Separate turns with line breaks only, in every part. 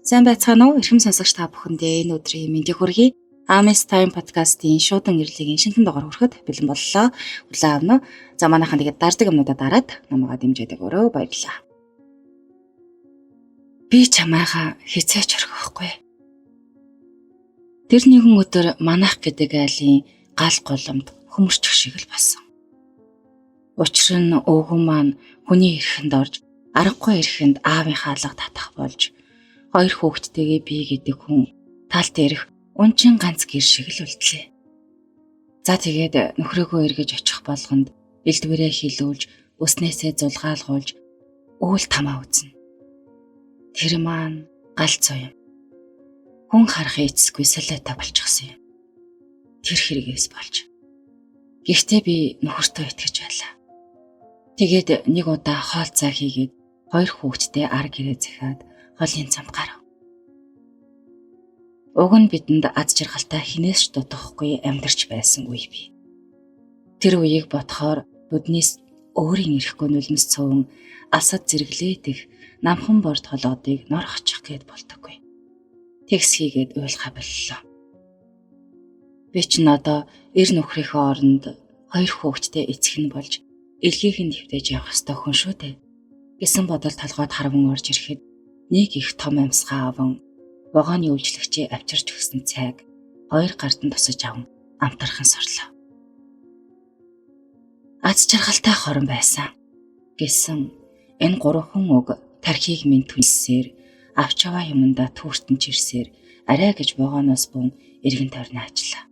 Сайн байцгаана уу? Эрхэм сонсогч та бүхэндээ энэ өдрийн мэндийг хүргэе. Ames Time podcast-ийн шуудан нэрлэгийн шинэхэн дугаар хүрэхэд бэлэн боллоо. Хүлээн авна уу? За манайхан тэгээд дарддаг юмнуудаа дараад намайгаа дэмжиж өгөөрэй. Баярлалаа. Би чамайгаа хизээч орхихгүй. Тэр нэгэн өдөр манайх гэдэг айлын гал голомд хөмөрчих шиг л болсон. Учир нь өвгөн маань хүний эрхэнд орж, аргагүй эрхэнд аавынхаа алга татах болж, хоёр хүүхэдтэйгээ би гэдэг хүн талд ирэх унчин ганц гэр шиг л үлдлээ. За тэгээд нөхрөөгөө эргэж очих болгонд элдвэрээ хилүүлж, өснээсээ зулгаалгуулж, үйл тамаа үзнэ. Тэр маань галзуу юм. Хүн харах эцэсгүй солиотой болчихсон юм. Тэр хэрэгээс болж. Гэхдээ би нөхөртөө итгэж байлаа. Тэгээд нэг удаа хоол цай хийгээд хоёр хүүхэдтэй ар гэрээ захиад холын замд гарав. Уг нь бидэнд аз жаргалтай хинээс ч дутахгүй амьдарч байсан үе бий. Тэр үеийг бодохоор нүднээс өөрийн ирэхгүй нулимс цөөн алсад зэрэглээд их намхан бор толгодыг нор хочих гээд болдоггүй. Тэгс хийгээд уйлхаа боллоо. Би ч одоо эр нөхрийнхөө оронд хоёр хүүхэдтэй эцэг нь болж элхийг нь твтэж явах ёстой хүн шүү дээ гэсэн бодол толгойд харван орж ирэхэд нэг их том амьсгаа аван вагоны үйлчлэгчээ авчирч өгсөн цайг хоёр гартан тусаж аван амтархан сорлоо. Аз жаргалтай хорон байсан гэсэн энэ гурван үг тархийг минь түнсээр авч аваа юмдаа түүртэн чирсээр арай гэж вагоноос бун эргэн тойрно ажиллаа.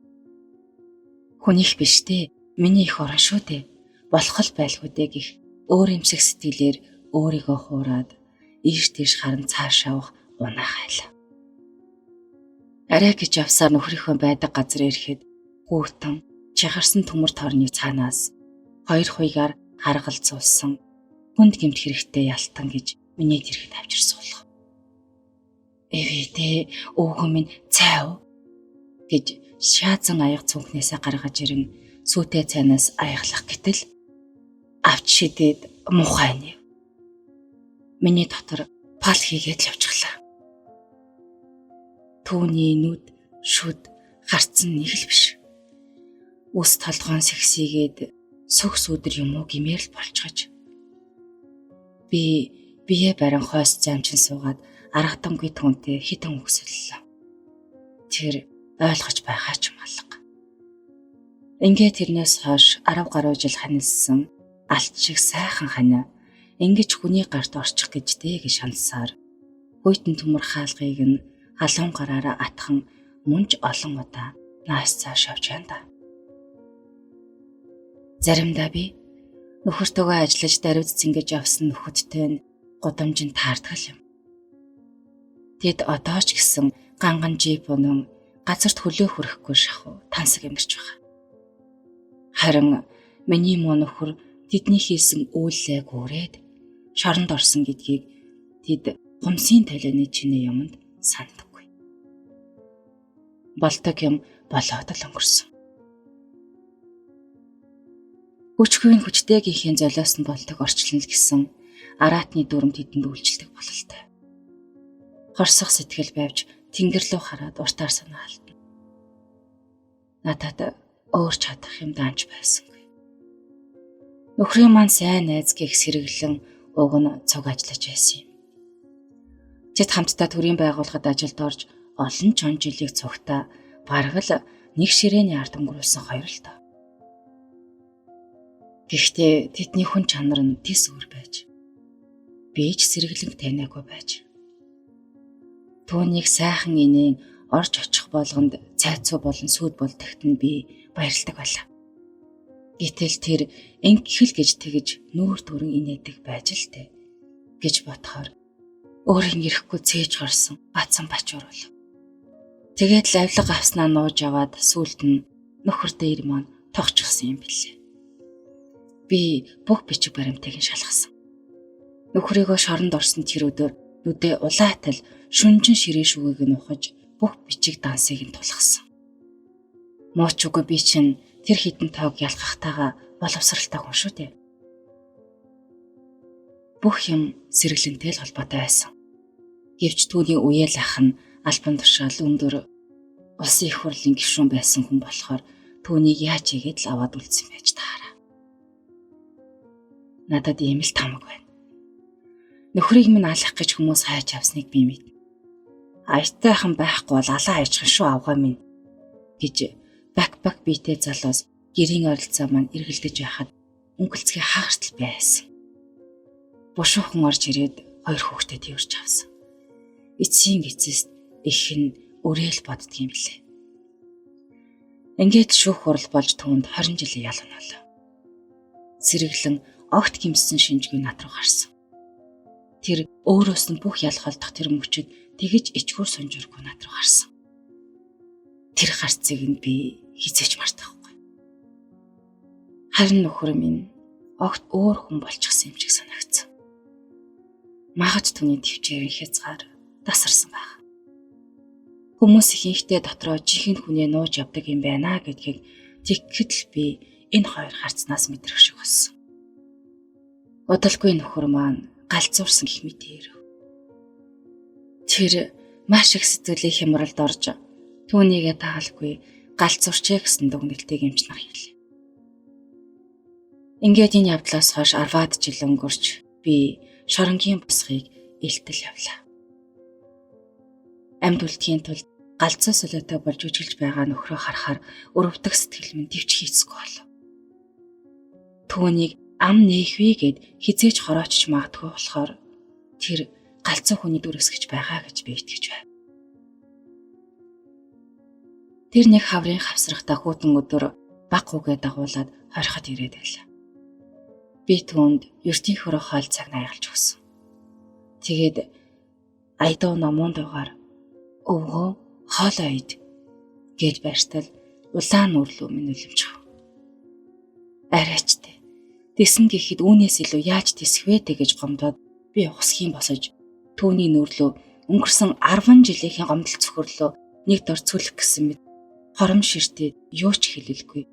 Хүн их биш дээ, миний их орон шүү дээ. Болох л байлгүй дээ гэх өөр эмсэх сэтгэлээр өөрийгөө хуураад ийш тийш харан цааш авах унаа хайлаа. Арай гэж явсаар нөхрийнхөө байдаг газар ирэхэд гүйтэн чахарсан төмөр торны цаанаас хоёр хуйгаар харгалзуулсан хүнд гэмт хэрэгтэй ялтан гэж миний дэргэд авчирсан болох. Эвэдээ өвгөн минь цай уу гэж шаазан аяг цүнхнээсээ гаргаж ирэн сүйтэй цайнаас аяглах гэтэл авч шидээд муухай нэв. Миний дотор пал хийгээд л явчихлаа. Түүний нүд, шүд, харцсан нэг л биш. Үс толгоон сэгсийгээд сүх сүдэр юм уу гэмээр л болчихож. Би бие барин хойс замчин суугаад аргатангүй түнтэй хитэн үгсэллээ. Тэр ойлгож байгаа ч юм алга. Ингээ тэрнээс хойш 10 гаруй жил ханилсан алт шиг сайхан ханаа ингэж хүний гарт орчих гэж дээ гэж шансаар хүйтэн төмөр хаалгыг нь халуун гараараа атхан мунж олон удаа нааш цааш явж байна да. Заримдаа би нөхөртөөгөө ажиллаж даруйд зингэж явсан нөхөдтэй нь гудамжинд таардгал юм. Тэд одоо ч гэсэн ганган жип унан газарт хөлөө хүрэхгүй шахуу тансаг амьдарч байгаа. Харин миний муу нөхөр тэдний хийсэн үйлээ гүрээд шоронд орсон гэдгийг тэд гомсын талины чинээ юмд сандаггүй. Болдог юм болоод л өнгөрсөн. Хүчгүй хүчтэйгийнхээ золиос нь болдог орчлон л гэсэн араатны дүрм тэдэнд үйлчлдэг бололтой. Хорсох сэтгэл байвч тэнгэр лөө хараад уртаар санаа алдна. Надад өөр чадах юм даанч байсангүй. Нөхрийн маань сайн найз гэх сэргэлэн уг нь цуг ажиллаж байсан юм. Тэд хамтдаа төрийн байгууллагад ажилд орж олон ч он жилийг цугтаа бараг л нэг ширээний ард өнгөрүүлсэн хоёр л доо. Гэхдээ тэдний хүн чанар нь тис өөр байж би ч сэргэлэн танаагүй байж түүнийг сайхан инээн орж очих болгонд цайцуу болон сүд болдогт нь би баярлдаг байлаа. Гэтэл тэр ингэхэл гэж тэгж нүүр төрөн инээдэг байж л дээ гэж бодохоор өөрийн ирэхгүй цээж гарсан бацсан бачуур болов. Тэгээд лавлага авснаа нууж аваад сүулт нь нөхөртэй ир маань тогтчихсан юм билээ. Би бүх бичиг баримтыг нь шалгасан. Нөхрийгөө шоронд орсон тэр өдөр нүдээ улаатал шүнжин ширээ шүгээг нь ухаж бүх бичиг дансыг нь тулгасан. Мууч үгүй би чинь тэр хитэн тоог ялгахтайгаа боловсралтай хүн шүү дээ. Бүх юм сэргэлэнтэй л холбоотой байсан. Гэвч түүний үеэл ах нь албан тушаал өндөр улсын их хурлын гишүүн байсан хүн болохоор түүнийг яаж игээд л аваад үлдсэн байж таараа. Надад ийм л тамаг байна. Нөхрийг минь алах гэж хүмүүс хайж авсныг би мэд. Аятайхан байхгүй бол алаа хайжхан шүү авгаа минь гэж бак биетэй залуус гэрийн ойролцоо маань эргэлдэж байхад өнгөлцгий хаагартал байсан. Бушуухан орж ирээд 2 хүүхдээ тэрж авсан. Эцсийн эцэст их нь өрөөл боддгийм лээ. Ингээд шүүх хурал болж түүнд 20 жилийн ял онолоо. Сэргэлэн огт гимссэн шинжгүй над руу гарсан. Тэр өөрөөс нь бүх ялах олдох тэр мөчөд тэгэж ичгүүр сонжиргүй над руу гарсан. Тэр гарцыг нь би хизээч мартахгүй. Харин нөхөр минь огт өөр хүн болчихсон юм шиг санагдсан. Магад түүний төвчээрийн хязгаар тасарсан байх. Хүмүүс ихэнхдээ дотроо жинхэнэ хүнээ нууж явдаг юм байна гэдгийг тэгэхэд л би энэ хоёр харцнаас мэдрэх шиг болсон. Удалгүй нөхөр маань галзуурсан гэх мэт ирэв. Тэр маш их сэтгэлийн хямралд орж түүнийгээ таалгүй галзуурчээ гэсэн дүгнэлтийг эмчнах хэлээ. Ингээд энэ явдлаас хойш 10-аад жил өнгөрч би шоронгийн босхийг илтэл явлаа. Амьд үлдэхийн тулд галзуу солиотой болж үжилж байгаа нөхрөө харахаар өрөвдөх сэтгэл минь төвч хийцгүй болов. Түүнийг ам нээхвээ гэд хизээж хороочч магадгүй болохоор тэр галзуу хүний дүрсгэж байгаа гэж би итгэж байв. Тэр нэг хаврын хавсрахтаа хүүтэн өдөр баг үгээ дагуулад хориход ирээд байлаа. Би түүнд ертийн хөрөө хоол цаг найгалж өгсөн. Тэгээд айдуу номон дугаар өвгөө хоолоо ид гэж байртал улаан нүрлүү минь үлэмжив. Арайчтай. Тэсэн гэхэд үүнээс илүү яаж тэсвэ гэж гомдоод би ухсхийн босож түүний нүрлөө өнгөрсөн 10 жилийн гомдол цөхрлөө нэг дор цүлэх гэсэн мэт хором ширтээ юу ч хэлэлгүй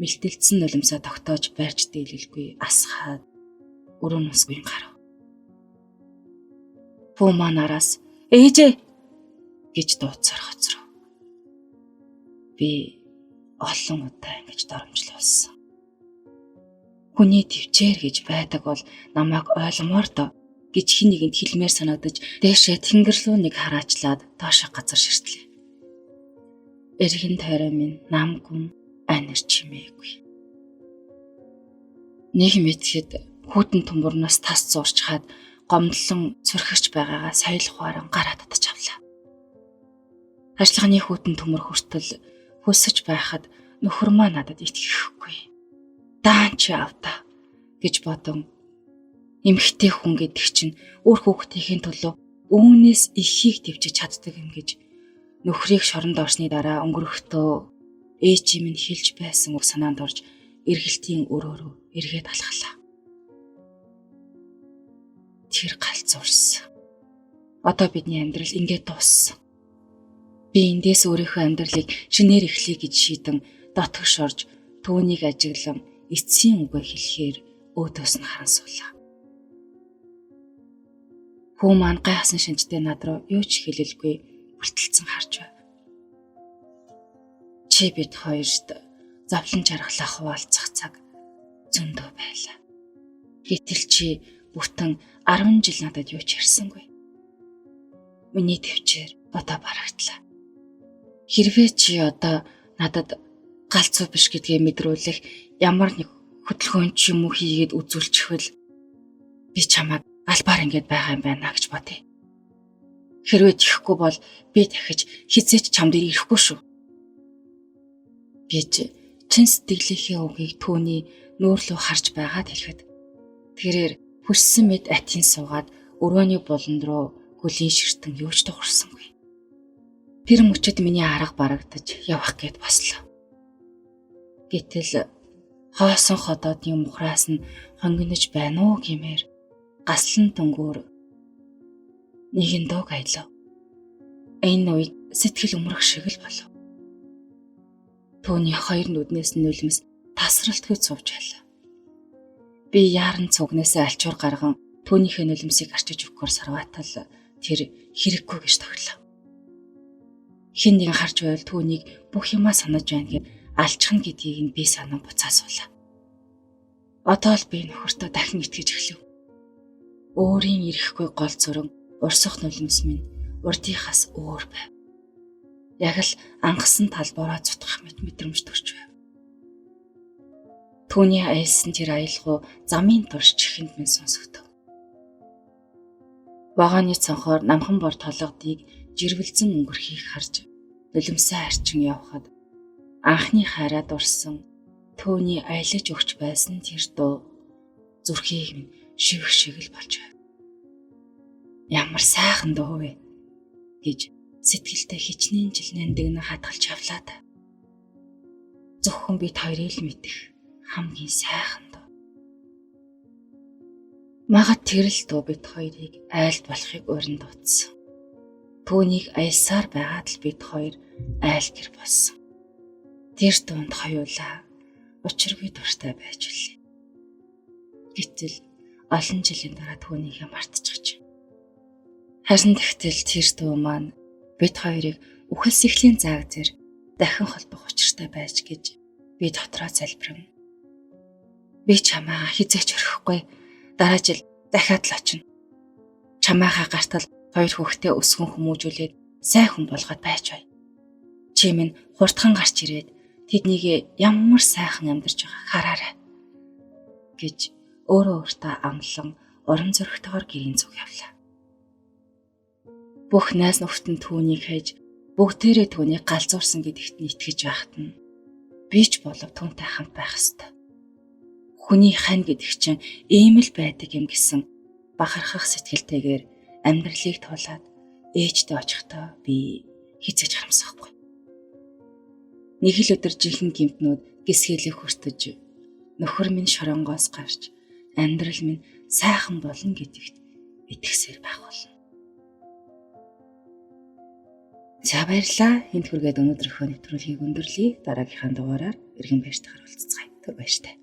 мэлтэлцэн нулимсаа тогтоож байрч дийлэлгүй асхаад өрөө нусгүй гарав. Пүү манараас ээжээ гэж дууцаар хоцров. Би олон удаа ингэж доромжлуулсан. Хүний төвчээр гэж байдаг бол намайг ойлгомоор доо гэж хин нэгэнд хэлмээр санагдаж дээшээ тэнгэр рүү нэг хараачлаад доошоо газар ширтлээ. Эргэн тойроо минь намгүн анир чимээгүй. Нэг мэдхэд хүүтэн төмөрнөөс тас зурч хаад гомдлон цөрхөж байгаагаа соёлхуаран гараад татаж авлаа. Ажлагын хүүтэн төмөр хүртэл хөсөж байхад нөхөр маа надад итгэхгүй. Даан чи авда гэж бодон эмхтэй хүн гэдэг чинь өөр хүүхдийн төлөө үүнээс ихийг төвчж чаддаг юм гэж нөхрийг шоронд орсны дараа өнгөрөхдөө ээж минь хэлж байсан үг санаанд орж эргэлтийн өрөөрөө эргээд алхалаа. Тэр галзуурсан. Одоо бидний амьдрал ингээд дууссан. Би эндээс өөрийнхөө амьдралыг шинээр эхлэе гэж шийдэн дотгош орж түүнийг ажиглан эцсийн үгээ хэлэхээр өөдөөс нь харансуулаа. Хүү маань гайхсан шинжтэй над руу юу ч хэлэлгүй бүртэлцэн харж байв. Чи бид хоёрт зовлон жаргалаа хуваалцах цаг зөндөө байлаа. Гэтэл чи бүтэн 10 жил надад юу ч ярьсангүй. Миний төвчээр одоо барагдлаа. Хэрвээ чи одоо надад галзуу биш гэдгээ мэдрүүлэх ямар нэг хөдөлгөөн ч юм уу хийгээд үзүүлчихвэл би чамайг албаар ингэж байгаа юм байна гэж бодъё. Хэрвээ тийхгүй бол би дахиж хизээч чамд ирэхгүй шүү. Гэж чин сэтгэлийнхээ үгийг түүний нүүрлөө харж байгаад хэлэхэд тэрээр хүссэн мэд атин суугаад өрөөний буланд руу гүлийн ширтэн юу ч тухарсангүй. Тэр мөчөд миний арга барагдаж явах гээд бослоо. Гэтэл хоосон ходоодын мухраас нь хонгинож байна уу гэмээр гаслан дөнгөөр нэгэн дог аялав. Энэ үед сэтгэл өмөрөх шиг л болов. Түүний хоёр нүднээс нь нулимс тасралтгүй цувж байлаа. Би яаран цугнасаа альчуур гарган түүнийхээ нулимсыг арчиж өгөхөөр сарваатал тэр хэрэггүй гэж тоглоо. Хэн нэг харж байвал түүнийг бүх юмаа санаж байна гэд алчхна гэдгийг нь би санан буцаасуулаа. Одоо л би нөхөртөө дахин итгэж эхлэв. Өөрийн ирэхгүй гол зүрэн урсах нулимс минь урдийнхаас өөр байв. Яг л ангасан талбараа цутгах мэт мэдрэмж төрж байв. Түүний аялсан тэр аялгау замын турш чихэнд минь сонсогдов. Вагоны цонхоор намхан бор толгодыг жирвэлзэн өнгөрхийг харж нулимсаа арчин явхад анхны хайраа дурсан түүний аялаж өгч байсан тэр дуу зүрхийг минь шивэх шиг л болж байв. Ямар сайхан дуу вэ гэж сэтгэлдээ хичнээн жил нандинг хатгалж авлаа та. Зөвхөн бид хоёрыг л мэдэх хамгийн сайхан дуу. Магад тэр л дуу бид хоёрыг айлд болохыг урин дуудсан. Түүнийг аялсаар байгаад л бид хоёр айл гэр болсон. Тэр дуунд хоёулаа учиргүй дуртай байж үлээ. Гэтэл олон жилийн дараа түүнийхээ мартчихж. Харин тэгтэл тэр дуу маань бид хоёрыг үхэлс эхлийн зааг зэр дахин холбох учиртай байж гэж би дотроо залбирав. Би чамайгаа хизээч орхихгүй, дараа жил дахиад л очино. Чамайгаа гартал 2 хүүхдээ өсгөн хүмүүжүүлээд сайн хүн болгоод байж бай. Чи минь хурдхан гарч ирээд тэднийг ямар сайхан амьдарч байгааг хараарай гэж өөрөө өөртөө амлан уран зөрөгтэйгээр гэрийн зүг явлаа. Бүх найз нөхдөд түүнийг хайж бүгдээрээ түүнийг галзуурсан гэдэгт нь итгэж байхад нь би ч болов түүнтэй хамт байх ёстой. Хүний хань гэдэг чинь ийм л байдаг юм гэсэн бахархах сэтгэлтэйгээр амьдралыг туулаад ээжтэй очихдоо би хизээж харамсахгүй. Нэг л өдөр жинхэнэ гэмтнүүд гисгэлийг хүртэж нөхөр минь шоронгоос гарч амьдрал минь сайхан болно гэдэгт итгэсээр байх болно. За баярлалаа. Энд хүргээд өнөөдрийнхөө нэвтрүүлгийг өндөрлөе. Дараагийнхаа дугаараар эргэн байртахаар уулзцгаая. Түр баяртай.